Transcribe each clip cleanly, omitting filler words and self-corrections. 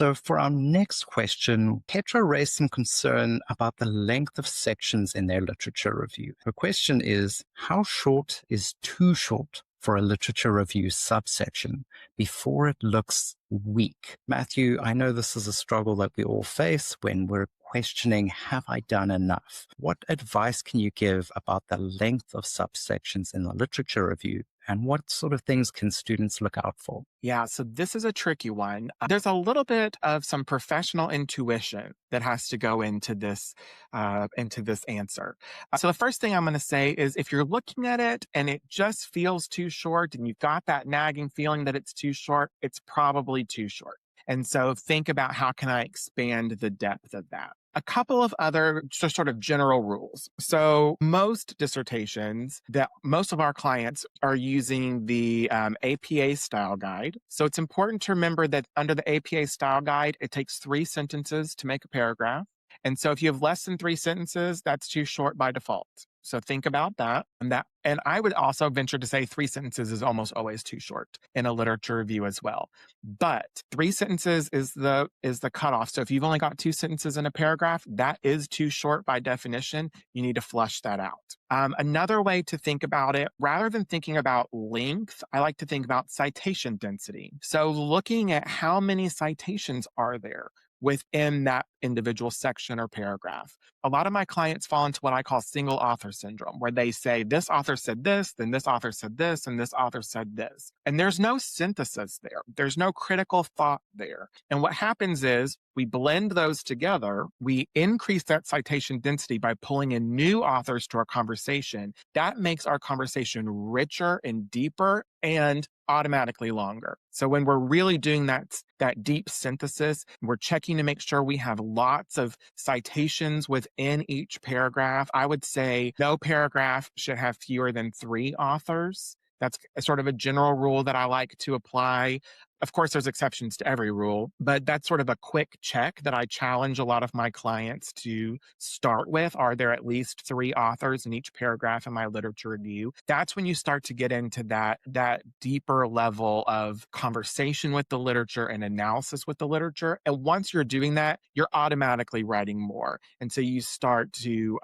So for our next question, Petra raised some concern about the length of sections in their literature review. Her question is, how short is too short for a literature review subsection before it looks weak? Matthew, I know this is a struggle that we all face when we're questioning, have I done enough? What advice can you give about the length of subsections in the literature review? And what sort of things can students look out for? Yeah, so this is a tricky one. There's a little bit of some professional intuition that has to go into this answer. So the first thing I'm going to say is, if you're looking at it and it just feels too short, and you've got that nagging feeling that it's too short, it's probably too short. And so think about, how can I expand the depth of that? A couple of other just sort of general rules. So most dissertations that most of our clients are using the APA style guide. So it's important to remember that under the APA style guide, it takes 3 sentences to make a paragraph. And so if you have less than 3 sentences, that's too short by default. So think about that. And I would also venture to say 3 sentences is almost always too short in a literature review as well. But 3 sentences is the cutoff. So if you've only got 2 sentences in a paragraph, that is too short by definition. You need to flush that out. Another way to think about it, rather than thinking about length, I like to think about citation density. So looking at how many citations are there within that individual section or paragraph. A lot of my clients fall into what I call single author syndrome, where they say, this author said this, then this author said this, and this author said this. And there's no synthesis there. There's no critical thought there. And what happens is, we blend those together. We increase that citation density by pulling in new authors to our conversation. That makes our conversation richer and deeper and automatically longer. So when we're really doing that deep synthesis, we're checking to make sure we have lots of citations within each paragraph. I would say no paragraph should have fewer than 3 authors. That's sort of a general rule that I like to apply. Of course, there's exceptions to every rule, but that's sort of a quick check that I challenge a lot of my clients to start with. Are there at least 3 authors in each paragraph in my literature review? That's when you start to get into that deeper level of conversation with the literature and analysis with the literature. And once you're doing that, you're automatically writing more. And so you start to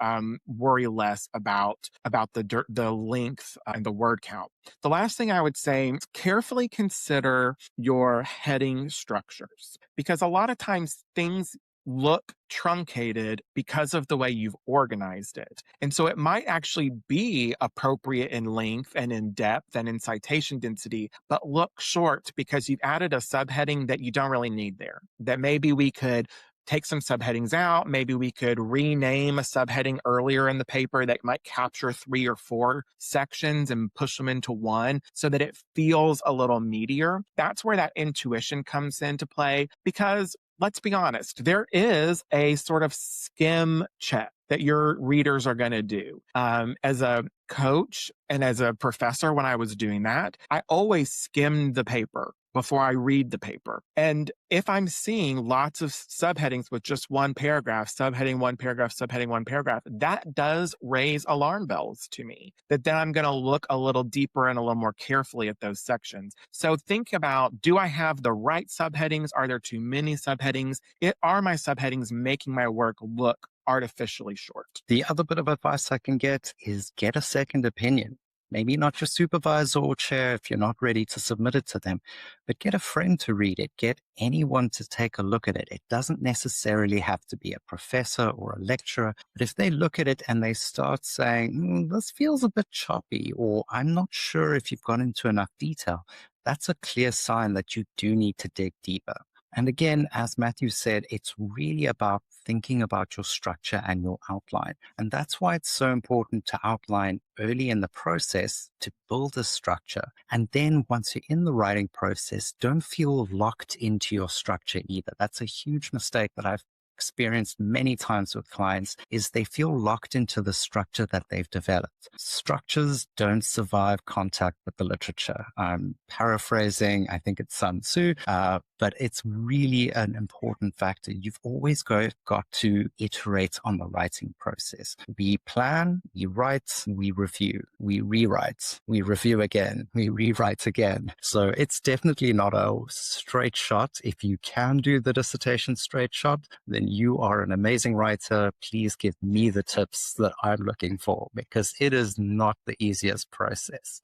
worry less about the length and the word count. The last thing I would say is, carefully consider your heading structures, because a lot of times things look truncated because of the way you've organized it. And so it might actually be appropriate in length and in depth and in citation density, but look short because you've added a subheading that you don't really need there. That maybe we could take some subheadings out. Maybe we could rename a subheading earlier in the paper that might capture 3 or 4 sections and push them into one so that it feels a little meatier. That's where that intuition comes into play, because let's be honest, there is a sort of skim check that your readers are going to do. As a coach and as a professor, when I was doing that, I always skimmed the paper before I read the paper. And if I'm seeing lots of subheadings with just one paragraph, subheading 1 paragraph, subheading 1 paragraph, that does raise alarm bells to me, that then I'm going to look a little deeper and a little more carefully at those sections. So think about, do I have the right subheadings? Are there too many subheadings? Are my subheadings making my work look artificially short? The other bit of advice I can get is get a second opinion. Maybe not your supervisor or chair if you're not ready to submit it to them, but get a friend to read it. Get anyone to take a look at it. It doesn't necessarily have to be a professor or a lecturer, but if they look at it and they start saying, this feels a bit choppy, or I'm not sure if you've gone into enough detail, that's a clear sign that you do need to dig deeper. And again, as Matthew said, it's really about thinking about your structure and your outline. And that's why it's so important to outline early in the process to build a structure. And then once you're in the writing process, don't feel locked into your structure either. That's a huge mistake that I've experienced many times with clients is they feel locked into the structure that they've developed. Structures don't survive contact with the literature. I'm paraphrasing, I think it's Sun Tzu, but it's really an important factor. You've always got to iterate on the writing process. We plan, we write, we review, we rewrite, we review again, we rewrite again. So it's definitely not a straight shot. If you can do the dissertation straight shot, then you are an amazing writer. Please give me the tips that I'm looking for, because it is not the easiest process.